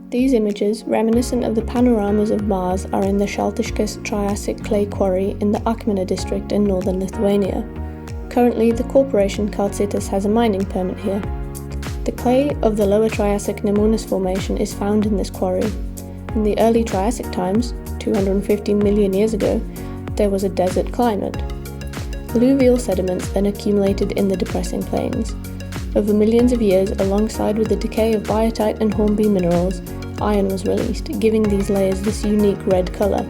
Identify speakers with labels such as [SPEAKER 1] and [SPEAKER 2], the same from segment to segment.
[SPEAKER 1] These images, reminiscent of the panoramas of Mars, are in the Šaltiškės Triassic clay quarry in the Akmenė district in northern Lithuania. Currently, the corporation Šaltiškės has a mining permit here. The clay of the Lower Triassic Nemunas formation is found in this quarry. In the early Triassic times, 250 million years ago, there was a desert climate. Alluvial sediments then accumulated in the depressing plains. Over millions of years, alongside with the decay of biotite and hornbeam minerals, iron was released, giving these layers this unique red color.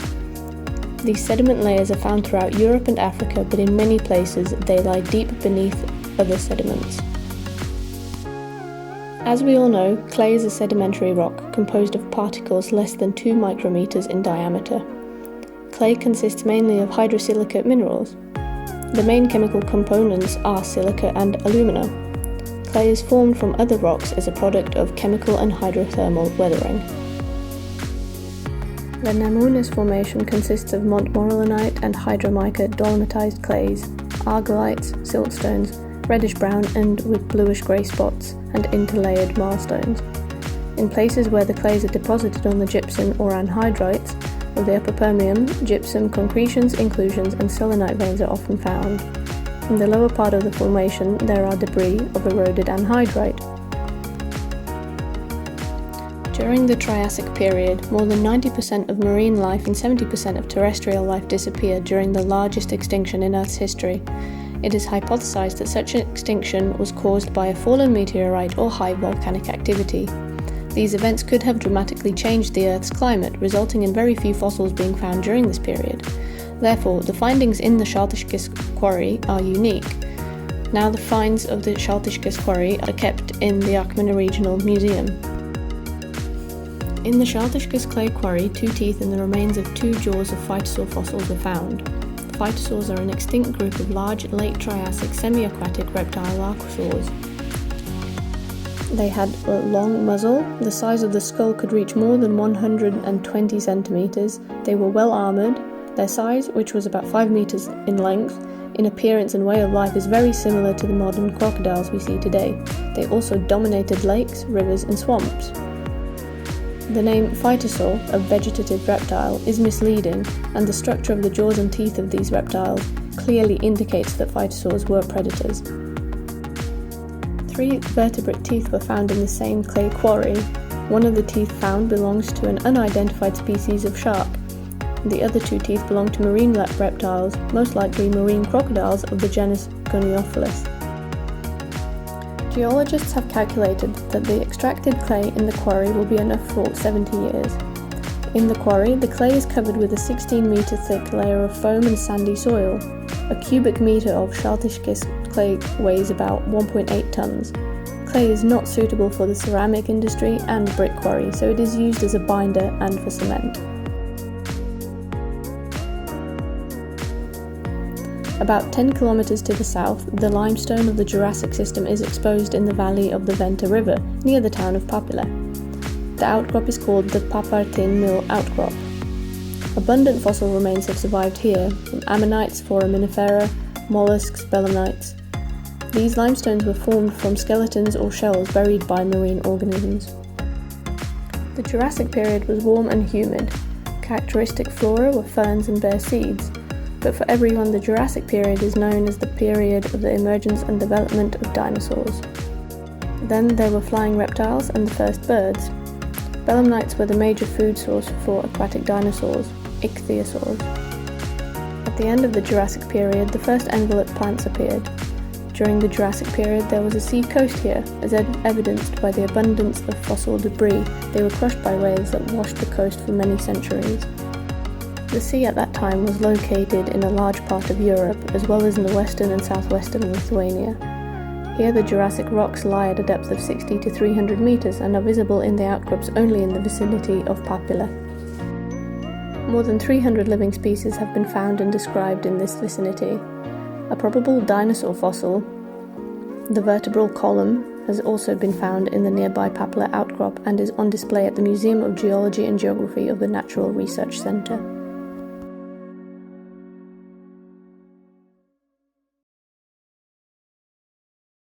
[SPEAKER 1] These sediment layers are found throughout Europe and Africa, but in many places they lie deep beneath other sediments. As we all know, clay is a sedimentary rock composed of particles less than 2 micrometers in diameter. Clay consists mainly of hydrosilicate minerals. The main chemical components are silica and alumina. Clay is formed from other rocks as a product of chemical and hydrothermal weathering. The Nemunas formation consists of montmorillonite and hydromica dolomitized clays, argillites, siltstones, reddish-brown and with bluish-grey spots, and interlayered marlstones. In places where the clays are deposited on the gypsum or anhydrites of the upper Permian, gypsum concretions, inclusions, and selenite veins are often found. In the lower part of the formation, there are debris of eroded anhydrite. During the Triassic period, more than 90% of marine life and 70% of terrestrial life disappeared during the largest extinction in Earth's history. It is hypothesized that such an extinction was caused by a fallen meteorite or high volcanic activity. These events could have dramatically changed the Earth's climate, resulting in very few fossils being found during this period. Therefore, the findings in the Šaltiškės quarry are unique. Now the finds of the Šaltiškės quarry are kept in the Akmenė Regional Museum. In the Šaltiškės clay quarry, 2 teeth and the remains of 2 jaws of phytosaur fossils were found. Phytosaurs are an extinct group of large late Triassic semi-aquatic reptile archosaurs. They had a long muzzle. The size of the skull could reach more than 120 centimeters. They were well armored. Their size, which was about 5 meters in length, in appearance and way of life is very similar to the modern crocodiles we see today. They also dominated lakes, rivers, and swamps. The name phytosaur, a vegetative reptile, is misleading, and the structure of the jaws and teeth of these reptiles clearly indicates that phytosaurs were predators. 3 vertebrate teeth were found in the same clay quarry. One of the teeth found belongs to an unidentified species of shark. The other 2 teeth belong to marine reptiles, most likely marine crocodiles of the genus Goniophilus. Geologists have calculated that the extracted clay in the quarry will be enough for 70 years. In the quarry, the clay is covered with a 16-meter thick layer of foam and sandy soil. A cubic meter of Šaltiškės clay weighs about 1.8 tons. Clay is not suitable for the ceramic industry and brick quarry, so it is used as a binder and for cement. About 10 kilometers to the south, the limestone of the Jurassic system is exposed in the valley of the Venta River, near the town of Papilė. The outcrop is called the Papartynė outcrop. Abundant fossil remains have survived here, from ammonites, foraminifera, mollusks, belemnites. These limestones were formed from skeletons or shells buried by marine organisms. The Jurassic period was warm and humid. Characteristic flora were ferns and bare seeds. But for everyone, the Jurassic period is known as the period of the emergence and development of dinosaurs. Then there were flying reptiles and the first birds. Belemnites were the major food source for aquatic dinosaurs, ichthyosaurs. At the end of the Jurassic period, the first envelope plants appeared. During the Jurassic period, there was a sea coast here, as evidenced by the abundance of fossil debris. They were crushed by waves that washed the coast for many centuries. The sea at that time was located in a large part of Europe, as well as in the western and southwestern Lithuania. Here the Jurassic rocks lie at a depth of 60 to 300 meters and are visible in the outcrops only in the vicinity of Papilė. More than 300 living species have been found and described in this vicinity. A probable dinosaur fossil, the vertebral column, has also been found in the nearby Papilė outcrop and is on display at the Museum of Geology and Geography of the Natural Research Center.